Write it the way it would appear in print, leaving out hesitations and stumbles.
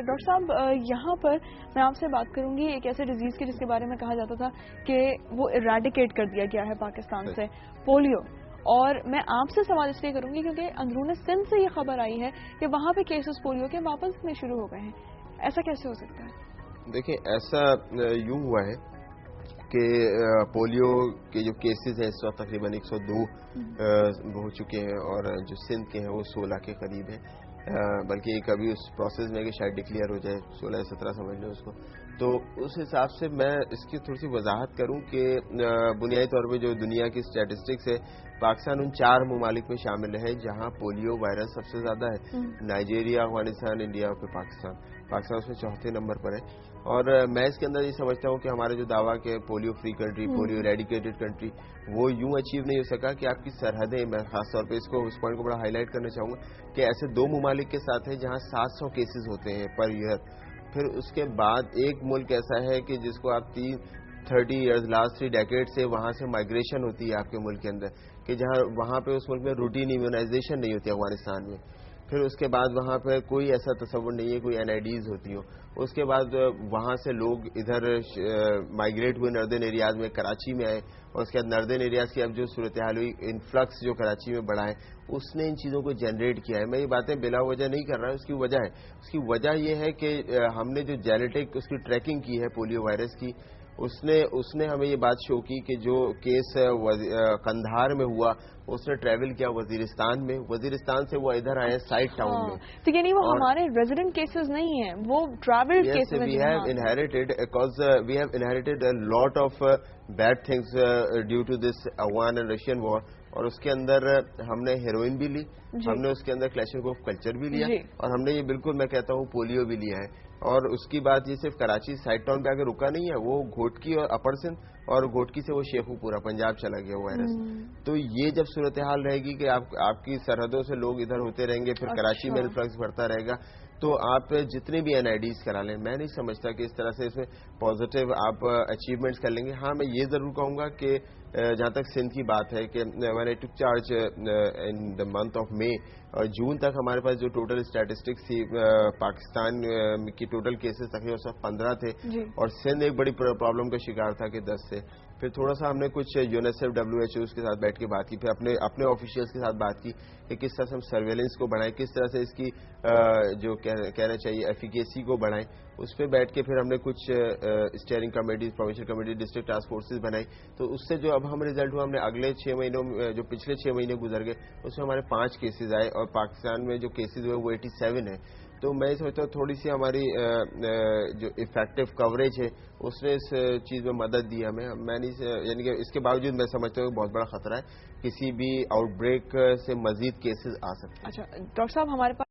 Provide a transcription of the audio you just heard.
Doctor صاحب یہاں پر میں آپ سے بات کروں گی ایک ایسے ڈیزیز کی جس کے بارے میں کہا جاتا تھا کہ وہ ایریڈیکیٹ کر دیا گیا ہے پاکستان سے، پولیو. اور میں آپ سے سوال اس لیے کروں گی کیونکہ اندرون سندھ سے یہ خبر آئی ہے کہ وہاں پہ کیسز پولیو کے واپس میں شروع ہو گئے ہیں. ایسا کیسے ہو سکتا ہے؟ دیکھیں ایسا یوں ہوا ہے کہ پولیو کے جو کیسز ہیں اس وقت تقریباً 102 ہو چکے ہیں، اور جو سندھ کے ہیں وہ 16 کے قریب ہیں، بلکہ ایک ابھی اس پروسیس میں کہ شاید ڈکلیئر ہو جائے 16 یا 17 سمجھ لیں اس کو. تو اس حساب سے میں اس کی تھوڑی سی وضاحت کروں کہ بنیادی طور پہ جو دنیا کی اسٹیٹسٹکس ہے، پاکستان ان 4 ممالک میں شامل ہے جہاں پولیو وائرس سب سے زیادہ ہے. نائجیریا، افغانستان، انڈیا اور پھر پاکستان اس میں 4تھے نمبر پر ہے. اور میں اس کے اندر یہ سمجھتا ہوں کہ ہمارے جو دعویٰ کہ polio free country, polio eradicated country, وہ یوں اچیو نہیں ہو سکا کہ آپ کی سرحدیں، میں خاص طور پہ اس پوائنٹ کو بڑا ہائی لائٹ کرنا چاہوں گا کہ ایسے 2 ممالک کے ساتھ ہیں جہاں 700 کیسز ہوتے ہیں پر ایئر. پھر اس کے بعد ایک ملک ایسا ہے کہ جس کو آپ 30 ایئرز لاسٹ 3 ڈیکیڈ سے وہاں سے مائگریشن ہوتی ہے آپ کے ملک کے اندر، کہ جہاں وہاں پہ اس ملک میں روٹین ایمیونائزیشن نہیں ہوتی افغانستان میں. پھر اس کے بعد وہاں پہ کوئی ایسا تصور نہیں ہے کوئی NIDs ہوتی ہوں. اس کے بعد وہاں سے لوگ ادھر مائگریٹ ہوئے نردن ایریاز میں، کراچی میں آئے، اور اس کے بعد نردن ایریاز کی اب جو صورتحال ہوئی، انفلکس جو کراچی میں بڑھا ہے، اس نے ان چیزوں کو جنریٹ کیا ہے. میں یہ باتیں بلا وجہ نہیں کر رہا ہوں، اس کی وجہ ہے. اس کی وجہ یہ ہے کہ ہم نے جو جینیٹک اس کی ٹریکنگ کی ہے پولیو وائرس کی، اس نے ہمیں یہ بات شو کی کہ جو کیس قندھار میں ہوا اس نے ٹریول کیا وزیرستان سے وہ ادھر آئے سائٹ ٹاؤن میں. تو یعنی وہ ہمارے ریزیڈنٹ کیسز نہیں ہیں، وہ ٹریول کیسز ہیں. We have inherited because we have inherited a lot of bad things due to this Afghan and Russian war. اور اس کے اندر ہم نے ہیروئن بھی لی، ہم نے اس کے اندر کلیشن آف کلچر بھی لیا، اور ہم نے یہ بالکل میں کہتا ہوں پولیو بھی لیا ہے. اور اس کی بات یہ صرف کراچی سائٹ ٹاؤن پہ آ کے رکا نہیں ہے، وہ گھوٹکی اور اپر سندھ اور گھوٹکی سے وہ شیخو پورا پنجاب چلا گیا وائرس. تو یہ جب صورتحال رہے گی کہ آپ کی سرحدوں سے لوگ ادھر ہوتے رہیں گے، پھر کراچی میں انفلکس بڑھتا رہے گا، تو آپ جتنے بھی NIDs کرا لیں، میں نہیں سمجھتا کہ اس طرح سے اس میں پازیٹیو آپ اچیومنٹس کر لیں گے. ہاں میں یہ ضرور کہوں گا کہ جہاں تک سندھ کی بات ہے کہ when I took charge in the month of May، جون تک ہمارے پاس جو ٹوٹل اسٹیٹسٹکس تھی پاکستان کی ٹوٹل کیسز تقریباً 15 تھے، اور سندھ ایک بڑی پرابلم کا شکار تھا کہ 10 تھے. پھر تھوڑا سا ہم نے کچھ UNICEF WHOs کے ساتھ بیٹھ کے بات کی، پھر اپنے آفیشیلس کے ساتھ بات کی کہ کس طرح سے ہم سرویلنس کو بڑھائیں، کس طرح سے اس کی جو کہنا چاہیے ایفیکیسی کو بڑھائیں. اس پہ بیٹھ کے پھر ہم نے کچھ steering committees, provincial committee, district task forces بنائی. تو اس سے جو اب ہم ریزلٹ ہوا، ہم نے اگلے 6 مہینوں جو پچھلے 6 مہینے گزر گئے اس میں ہمارے 5 کیسز آئے، اور پاکستان میں جو کیسز ہوئے وہ 87 ہیں. تو میں سمجھتا ہوں تھوڑی سی ہماری جو افیکٹو کوریج ہے اس نے اس چیز میں مدد دی ہمیں. میں نہیں، یعنی کہ اس کے باوجود میں سمجھتا ہوں کہ بہت بڑا خطرہ ہے، کسی بھی آؤٹ بریک سے مزید کیسز آ سکتے ہیں. اچھا ڈاکٹر صاحب، ہمارے پاس